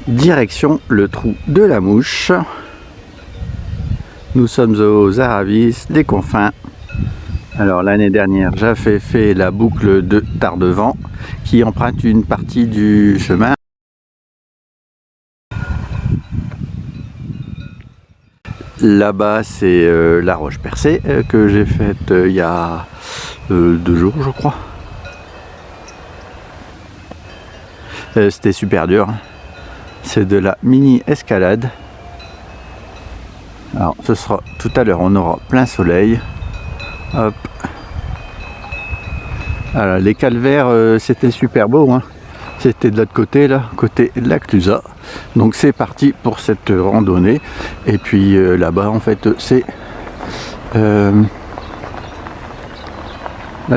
Direction le trou de la Mouche. Nous sommes aux Aravis des Confins. Alors l'année dernière, j'avais fait la boucle de Tardevant qui emprunte une partie du chemin. Là-bas, c'est la Roche-Percée que j'ai faite il y a 2 jours, je crois. C'était super dur. C'est de la mini escalade. Alors ce sera tout à l'heure, on aura plein soleil. Hop. Alors, les calvaires, c'était super beau, hein. C'était de l'autre côté, là, côté de la Clusaz. Donc c'est parti pour cette randonnée. Et puis là-bas, en fait, c'est la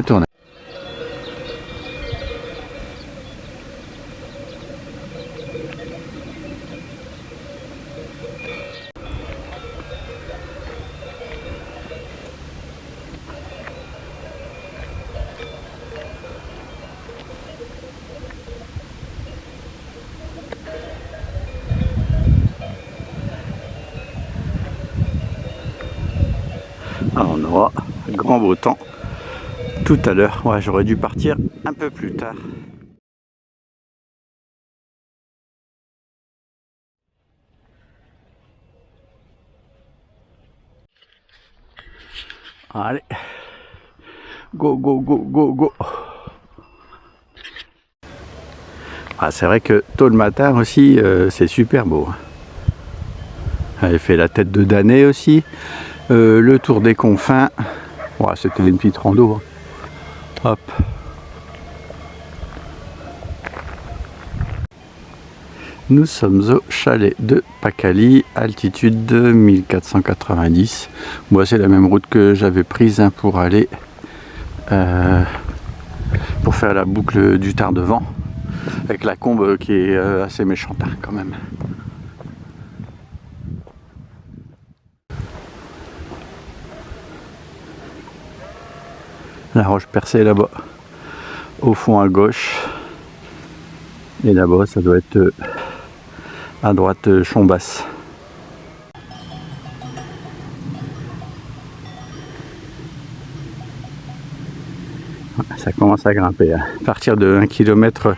tournée. Alors, on aura grand beau temps tout à l'heure. Ouais, j'aurais dû partir un peu plus tard. Allez, go, go, go, go, go. Ah, c'est vrai que tôt le matin aussi, c'est super beau. J'avais fait la tête de Danay aussi. Le tour des Confins. Ouais, c'était une petite rando. Hein. Hop. Nous sommes au chalet de Pacali, altitude de 1490. Moi, c'est la même route que j'avais prise hein, pour aller pour faire la boucle du Tardevant, avec la combe qui est assez méchante hein, quand même. La Roche-Percée là-bas, au fond à gauche. Et là-bas, ça doit être à droite Chombasse. Ça commence à grimper. Hein. À partir de 1 km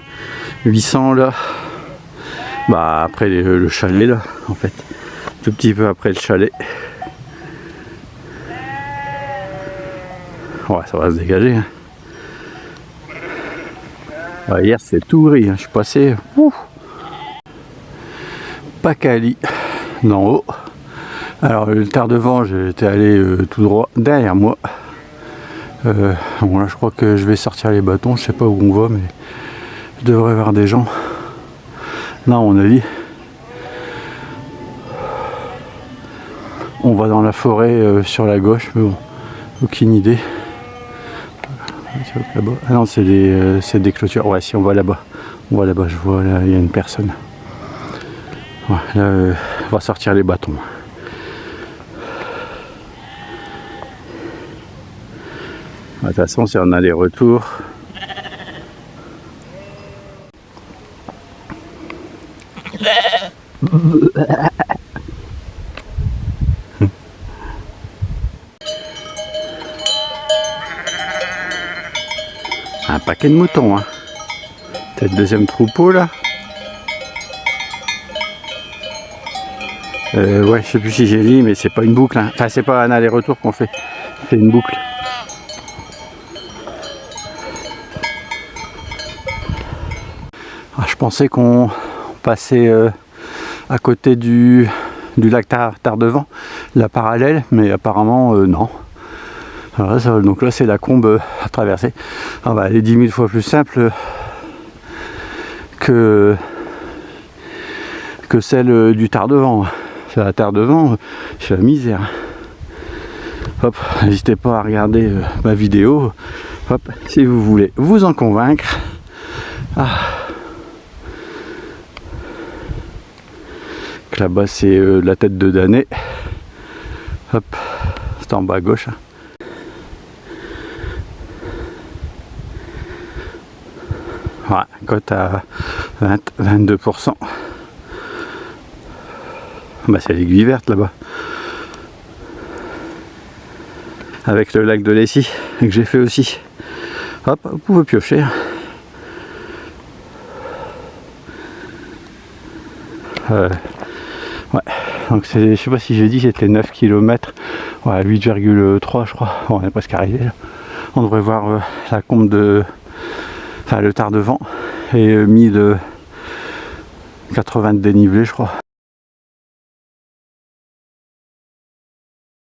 800 là, bah après le chalet là, en fait, tout petit peu après le chalet. Ouais, ça va se dégager. Hein. Ouais, hier c'est tout gris, hein. Je suis passé. Pacali d'en haut. Alors le Tardevant, j'étais allé tout droit derrière moi. Bon là je crois que je vais sortir les bâtons, je sais pas où on va mais je devrais voir des gens. Là à mon avis on va dans la forêt sur la gauche, mais bon, aucune idée. Ah non c'est des clôtures, ouais si on va là-bas. On va là-bas, je vois là il y a une personne. Ouais, là on va sortir les bâtons. De toute façon, c'est un aller-retour. Un paquet de moutons, hein. C'est le deuxième troupeau là. Ouais, je sais plus si j'ai dit, mais c'est pas une boucle. Hein. Enfin, c'est pas un aller-retour qu'on fait. C'est une boucle. Ah, je pensais qu'on passait à côté du lac Tardevant, la parallèle, mais apparemment non. Alors là, donc là c'est la combe à traverser. Ah bah, elle est 10 000 fois plus simple que celle du Tardevant. C'est la Tardevant, c'est la misère. Hop, n'hésitez pas à regarder ma vidéo. Hop, si vous voulez vous en convaincre. Ah. Là-bas c'est la tête de Danay. Hop, c'est en bas à gauche. Ouais, cote à 22%. Bah, c'est l'aiguille verte là-bas. Avec le lac de Lessie que j'ai fait aussi. Hop, vous pouvez piocher. Ouais, donc je sais pas si j'ai dit c'était 9 km, ouais, 8,3 je crois. Bon, on est presque arrivé là. On devrait voir la combe de, enfin le Tardevant et 1080 de dénivelé je crois.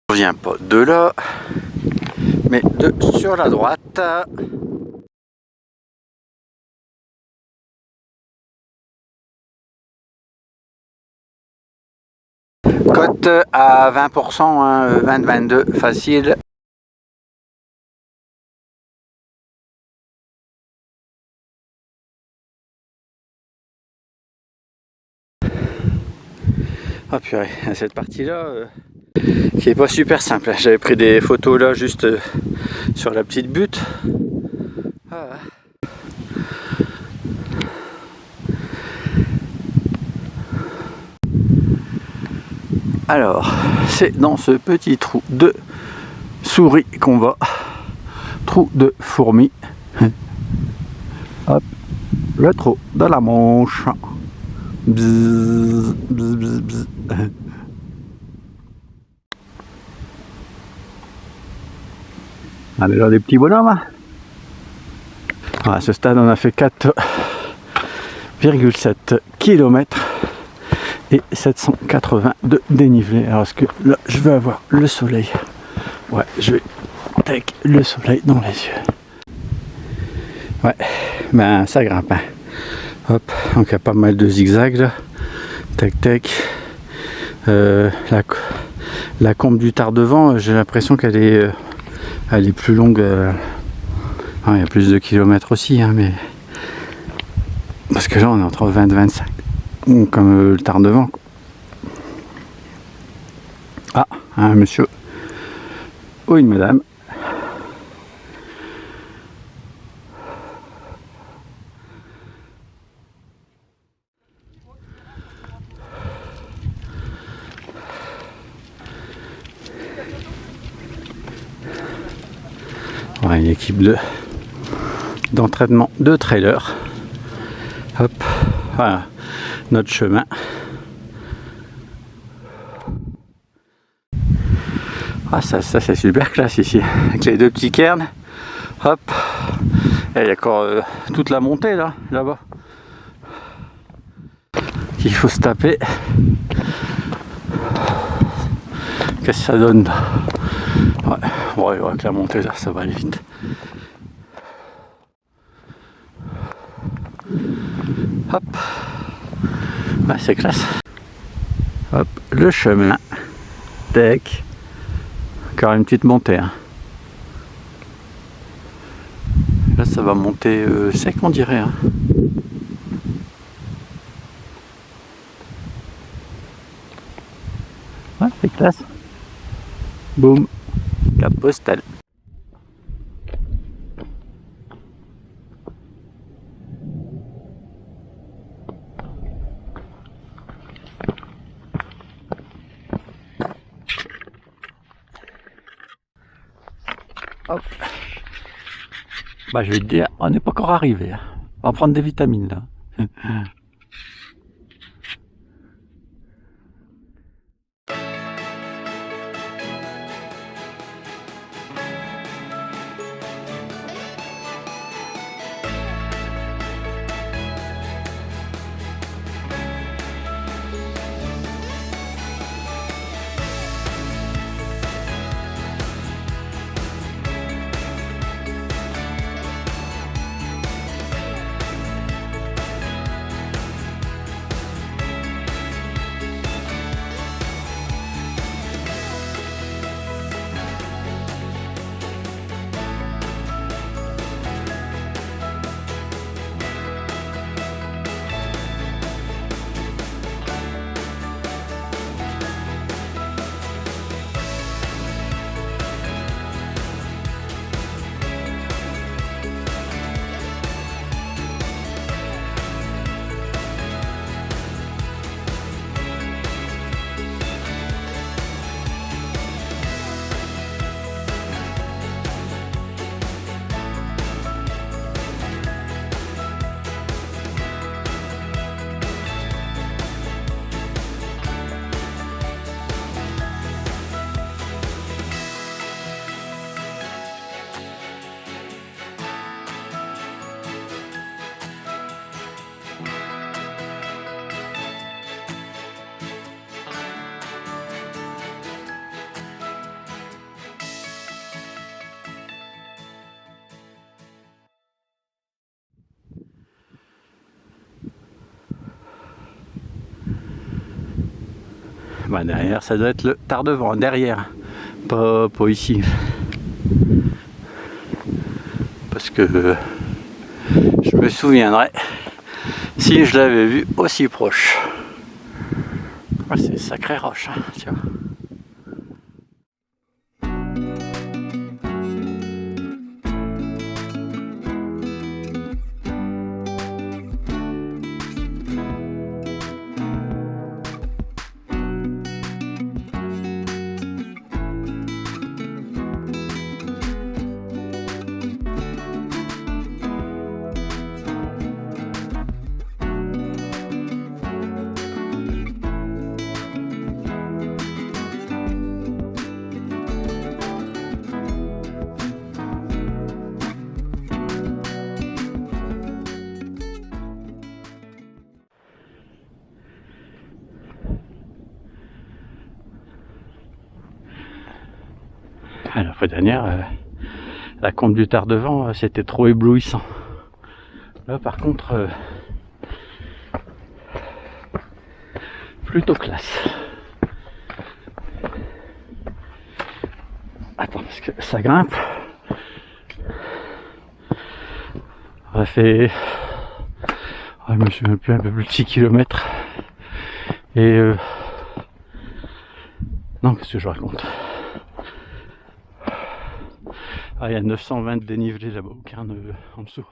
On vient pas de là, mais de sur la droite. Cote à 20%, hein, 20-22 facile. Ah purée, cette partie-là qui est pas super simple. J'avais pris des photos là juste sur la petite butte. Ah. Alors, c'est dans ce petit trou de souris qu'on va. Trou de fourmi. Hop, le trou de la Manche. Bzz, bzz, bzz, bzz. Allez là, des petits bonhommes. Hein. À ce stade, on a fait 4,7 km et 780 de dénivelé. Alors, est-ce que là, je vais avoir le soleil? Ouais, je vais avec le soleil dans les yeux. Ouais, ben ça grimpe. Hein. Hop, donc il y a pas mal de zigzags là. Tac, tac. La combe du Tardevant, j'ai l'impression qu'elle est, elle est plus longue. Il y a plus de kilomètres aussi, hein, mais parce que là on est entre 20 et 25, comme le Tardevant. Ah, un monsieur ou une madame. Ouais, une équipe d'entraînement de trailer. Hop, voilà notre chemin. Ah, ça c'est super classe ici, avec les deux petits cairns. Hop, et il y a encore toute la montée là-bas. Il faut se taper. Qu'est-ce que ça donne? Ouais, bon, avec la montée là, ça va aller vite. Hop, ouais, c'est classe. Hop, le chemin. Tac. Encore une petite montée. Hein. Là, ça va monter sec, on dirait. Hein. Ouais, c'est classe. Boum, carte postale. Hop. Bah, je vais te dire, on n'est pas encore arrivé. Hein. On va prendre des vitamines là. Bah derrière, ça doit être le Tardevant, derrière, pas ici. Parce que je me souviendrai si je l'avais vu aussi proche. Ouais, c'est sacré roche, hein, tu vois. La fois dernière, la combe du Tardevant, c'était trop éblouissant. Là par contre, plutôt classe. Attends, parce que ça grimpe. On a fait, je me souviens plus, un peu plus de 6 km. Et non, qu'est-ce que je raconte? Il y a 920 de dénivelé là-bas, aucun en dessous.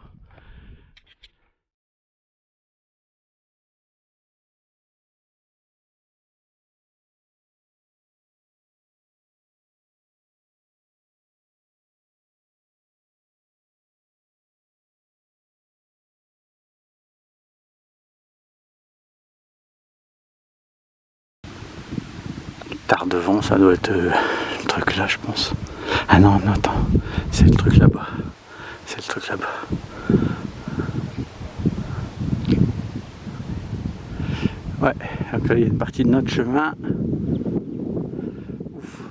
Tardevant, ça doit être le truc là, je pense. Ah non, non, attends, c'est le truc là-bas. C'est le truc là-bas. Ouais, donc là, il y a une partie de notre chemin. Ouf.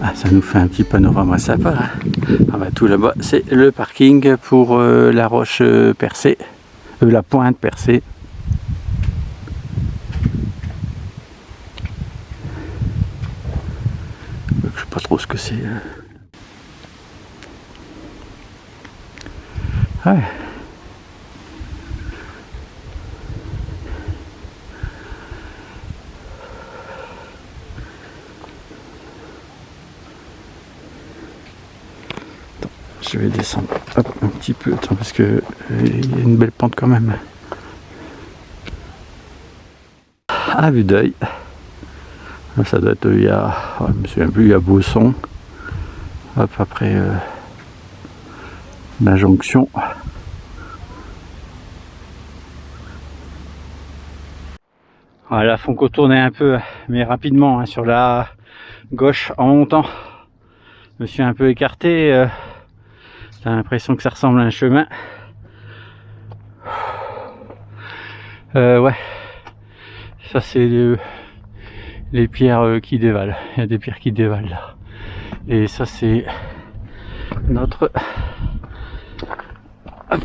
Ah, ça nous fait un petit panorama sympa. Hein. Ah bah, tout là-bas, c'est le parking pour la roche percée, la pointe percée. Je sais pas trop ce que c'est. Ouais. Je vais descendre hop, un petit peu, attends, parce que il y a une belle pente quand même. À vue d'œil, ça doit être, il y a, je me souviens plus, il y a Bausson, hop, après la jonction. Voilà, faut contourner un peu, mais rapidement, hein, sur la gauche en montant. Je me suis un peu écarté. J'ai l'impression que ça ressemble à un chemin. Ouais, ça c'est les pierres qui dévalent. Il y a des pierres qui dévalent là. Et ça c'est notre... Hop.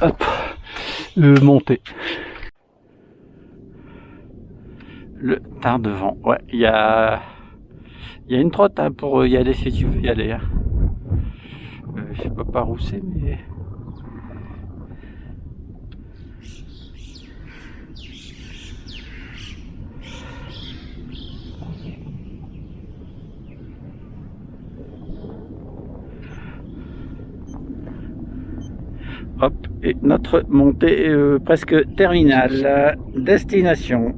Hop. Montée. Le Tardevant. Ouais, il y a une trotte hein, pour y aller si tu veux y aller. Hein. Je sais pas par où c'est, mais... Hop, et notre montée presque terminale. Destination.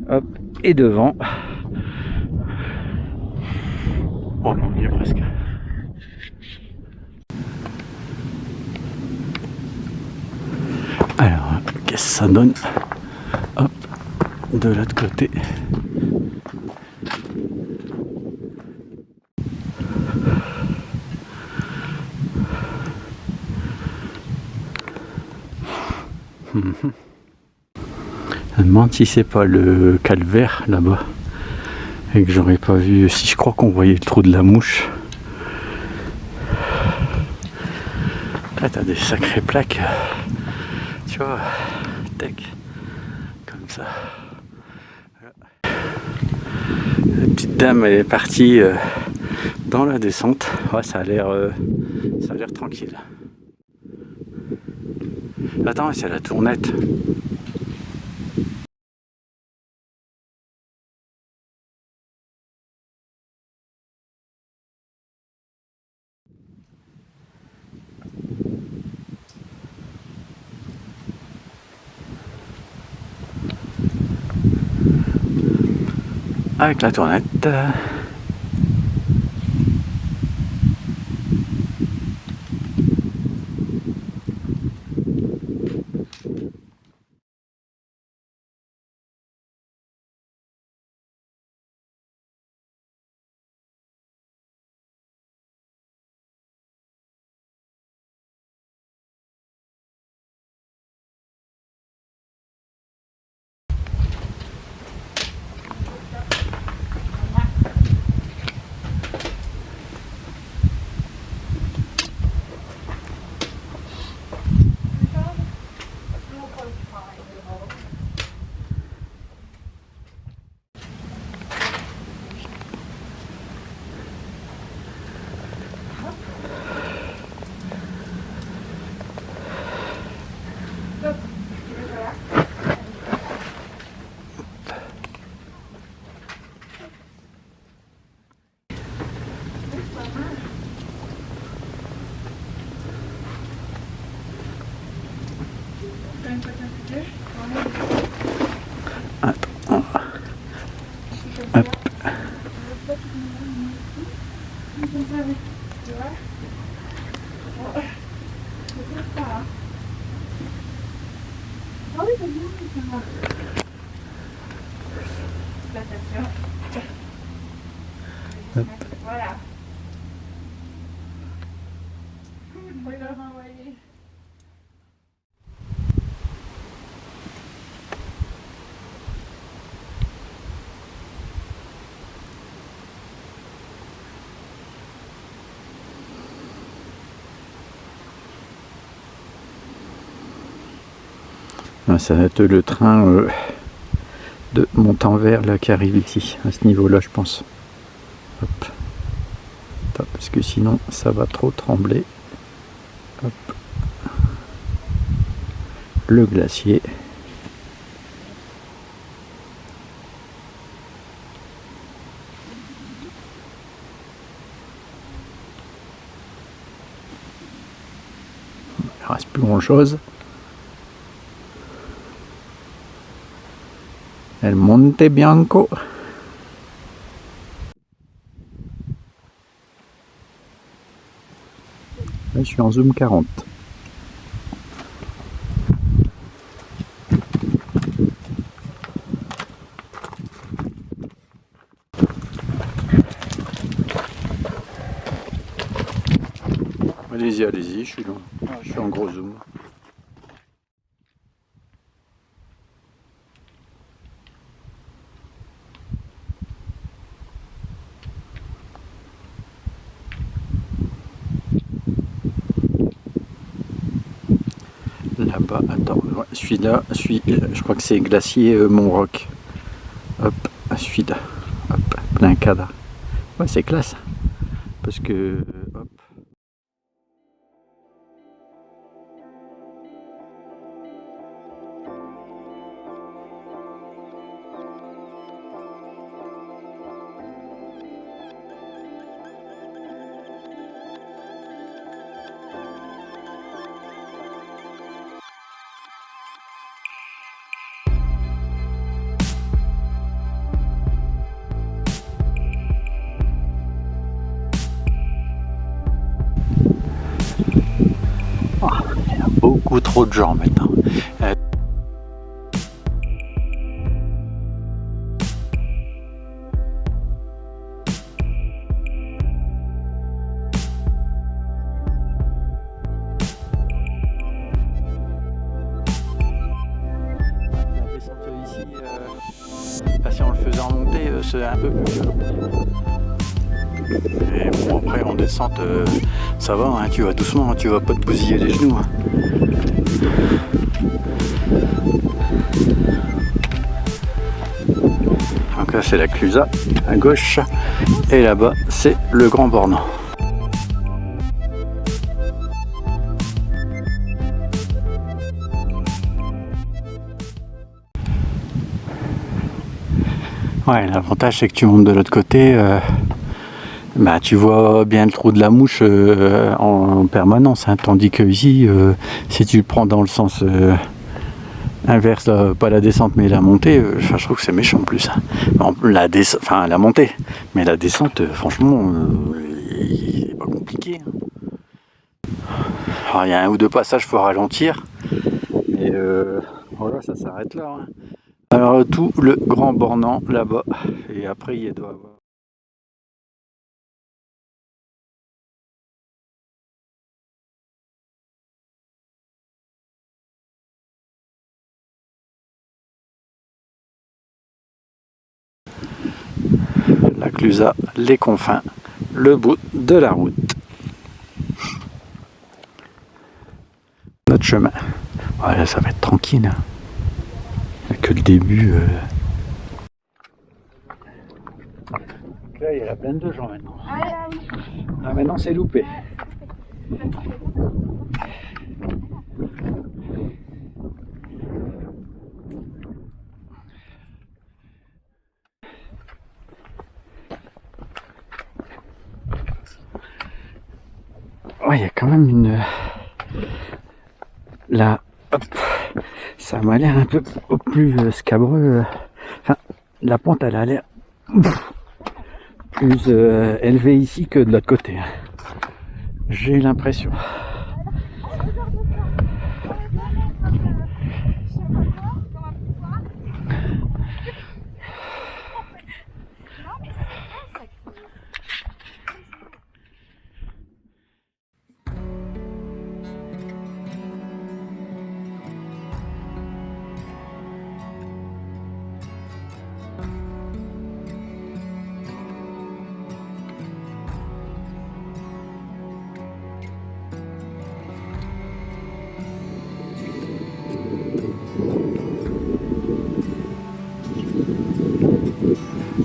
Hop, et devant. Oh, on y est presque. Alors, qu'est-ce que ça donne? Hop, de l'autre côté. Je me demande si c'est pas le calvaire là-bas et que j'aurais pas vu. Si je crois qu'on voyait le trou de la mouche. Là t'as des sacrées plaques, tu vois, tech, comme ça. La petite dame elle est partie dans la descente. Ouais, ça a l'air tranquille. Attends, c'est la tournette. Avec la tournette. Voilà. On va leur envoyer. Ça va être le train de Montanvert là qui arrive ici, à ce niveau là je pense. Hop. Hop, parce que sinon ça va trop trembler. Hop. Le glacier. Il reste plus grand chose. El Monte Bianco. Là, je suis en zoom 40. Allez-y, allez-y, je suis là. Je suis en gros zoom. Là-bas, attends, ouais, celui-là, je crois que c'est glacier Mont-Roc. Hop, celui-là, hop, plein cadre. Ouais, c'est classe. Parce que, hop. beaucoup trop de gens maintenant. Si on le faisait en montée, c'est un peu plus violent. Et bon, après en descente, ça va, hein, tu vas doucement, tu vas pas te bousiller les genoux. Hein. Donc là c'est la Clusaz à gauche, et là-bas c'est le Grand Bornand. Ouais, l'avantage c'est que tu montes de l'autre côté, bah, tu vois bien le trou de la mouche en permanence, hein, tandis que ici, si tu le prends dans le sens inverse, pas la descente mais la montée, je trouve que c'est méchant en plus. Hein. La montée, mais la descente, franchement, c'est pas compliqué. Hein. Alors il y a un ou deux passages, il faut ralentir, mais voilà, ça s'arrête là. Hein. Alors tout le Grand Bornand là-bas, et après il doit avoir... La Clusaz, les confins, le bout de la route. Notre chemin. Voilà, ça va être tranquille. Hein. Il n'y a que le début. Donc là, il y a la plaine de gens maintenant. Ah, maintenant, c'est loupé. Ouais, il y a quand même une... Là, hop, ça m'a l'air un peu plus scabreux. Enfin, la pente, elle a l'air plus élevée ici que de l'autre côté. J'ai l'impression.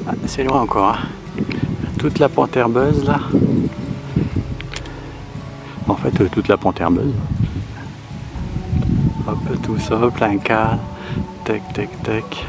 Ah, c'est loin encore. Hein. Toute la pente herbeuse là. En fait, toute la pente herbeuse. Hop, tout ça, plein cadre. Tac, tac, tac.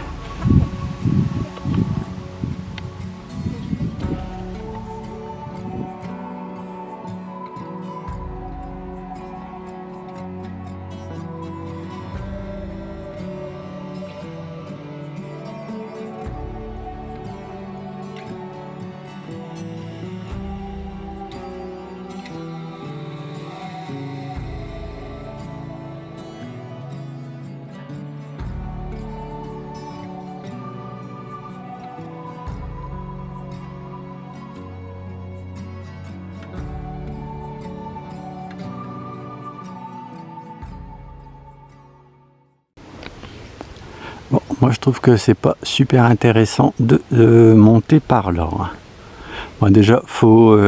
Bon, moi je trouve que c'est pas super intéressant de monter par là. Bon, déjà, faut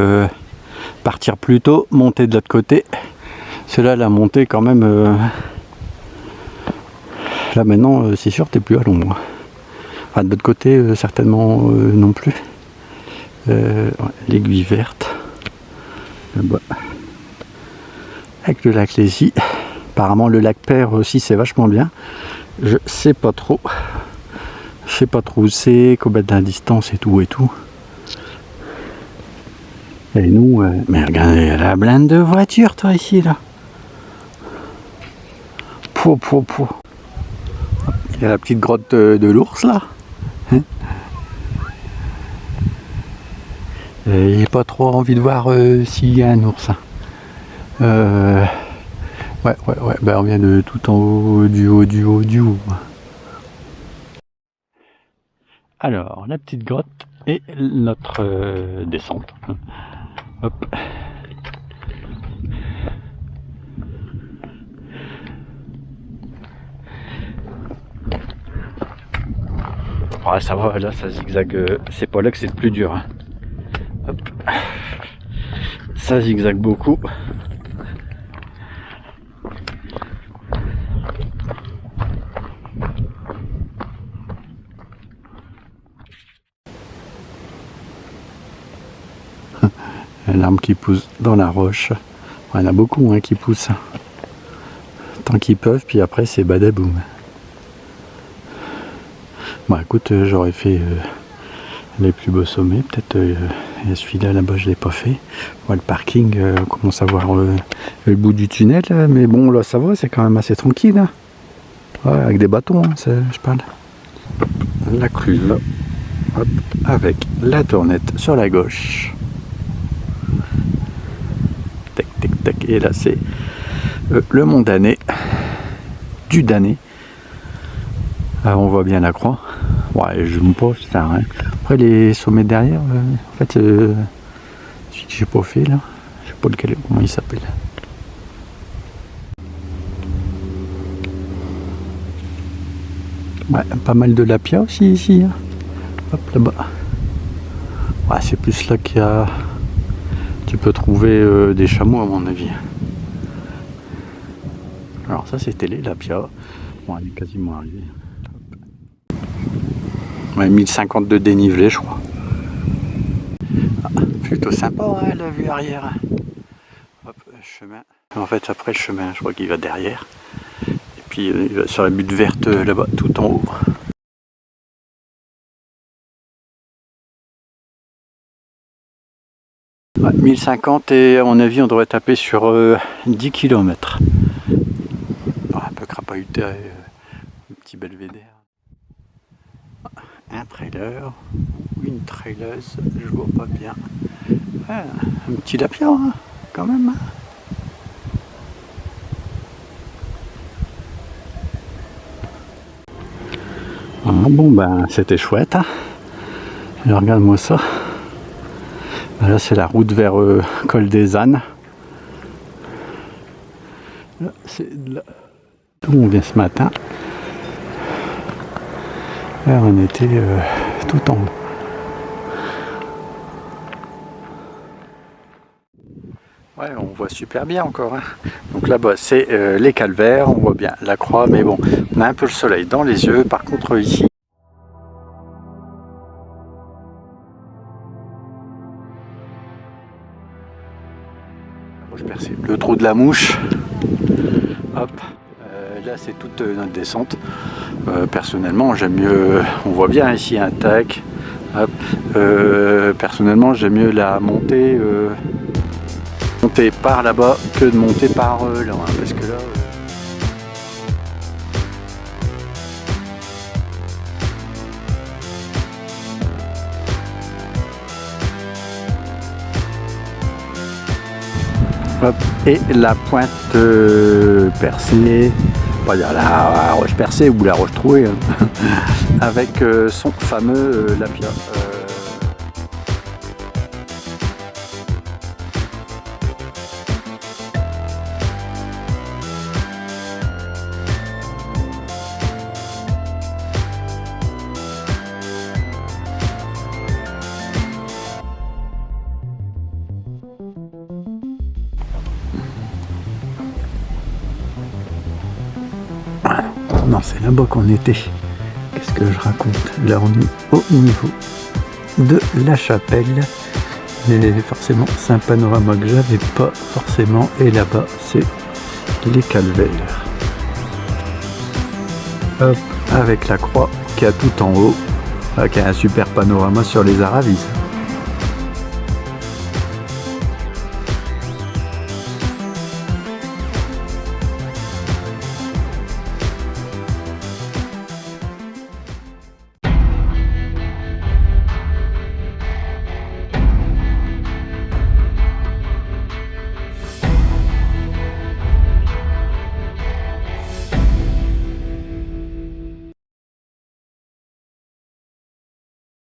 partir plus tôt, monter de l'autre côté. Cela, la montée quand même. Là maintenant, c'est sûr, t'es plus à l'ombre. Enfin, de l'autre côté, certainement non plus. Ouais, l'aiguille verte. Là-bas. Avec le lac Lézy. Apparemment, le lac Père aussi, c'est vachement bien. Je sais pas trop. Je sais pas trop où c'est, combien de distance et tout et tout. Et nous, mais regardez la blinde de voiture, toi, ici, là. Pouh. Il y a la petite grotte de l'ours, là. Hein, j'ai pas trop envie de voir s'il y a un ours. Il Ouais, ben, on vient de tout en haut, du haut, du haut, du haut. Alors, la petite grotte et notre descente. Hop. Ouais, ça va, là, ça zigzague. C'est pas là que c'est le plus dur. Hein. Hop. Ça zigzague beaucoup. Un arbre qui pousse dans la roche. Il y en a beaucoup hein, qui poussent. Tant qu'ils peuvent, puis après c'est badaboum. Bon écoute, j'aurais fait les plus beaux sommets. Peut-être celui-là là-bas je l'ai pas fait. Bon, le parking, on commence à voir le bout du tunnel. Là, mais bon là ça va, c'est quand même assez tranquille. Hein. Ouais, avec des bâtons, hein, je parle. La cluve. Hop, avec la tournette sur la gauche. Tac, tac, tac. Et là, c'est le mont Danet. Du Danet. Ah, on voit bien la croix. Ouais, je me pose, ça sert à rien. Après, les sommets derrière, en fait, celui que j'ai pas fait là, je sais pas lequel, comment il s'appelle. Ouais, pas mal de lapia aussi ici. Hein. Hop là-bas. Ouais, c'est plus là qu'il y a. Tu peux trouver des chameaux à mon avis. Alors ça c'était les lapia. Bon, elle est quasiment arrivée. Ouais, 1050 de dénivelé je crois. Ah, plutôt sympa hein, la vue arrière. Hop, chemin. En fait après le chemin je crois qu'il va derrière. Et puis il va sur la butte verte là-bas tout en haut. Ouais, 1050 et à mon avis on devrait taper sur 10 km. Un peu crapahuté, un petit belvédère. Un trailer ou une traileuse, je vois pas bien. Ouais, un petit lapia hein, quand même. Ah, bon ben c'était chouette. Hein. Regarde-moi ça. Là c'est la route vers Col des Ânes. Là c'est là d'où on vient ce matin. Là on était tout en haut. Ouais, on voit super bien encore. Hein. Donc là-bas c'est les calvaires, on voit bien la croix, mais bon, on a un peu le soleil dans les yeux. Par contre ici, le trou de la mouche. Hop, là c'est toute notre descente. Personnellement j'aime mieux, on voit bien ici un tac. Hop, personnellement j'aime mieux la montée, monter par là-bas que de monter par là, hein, parce que là. Hop, et la pointe percée, on va dire la roche percée ou la roche trouée, hein, avec son fameux lapia. Non, c'est là-bas qu'on était. Qu'est-ce que je raconte? Là, on est au niveau de la chapelle. Et forcément, c'est un panorama que j'avais pas forcément. Et là-bas, c'est les calvaires. Hop, avec la croix qui a tout en haut, qui a un super panorama sur les Aravis.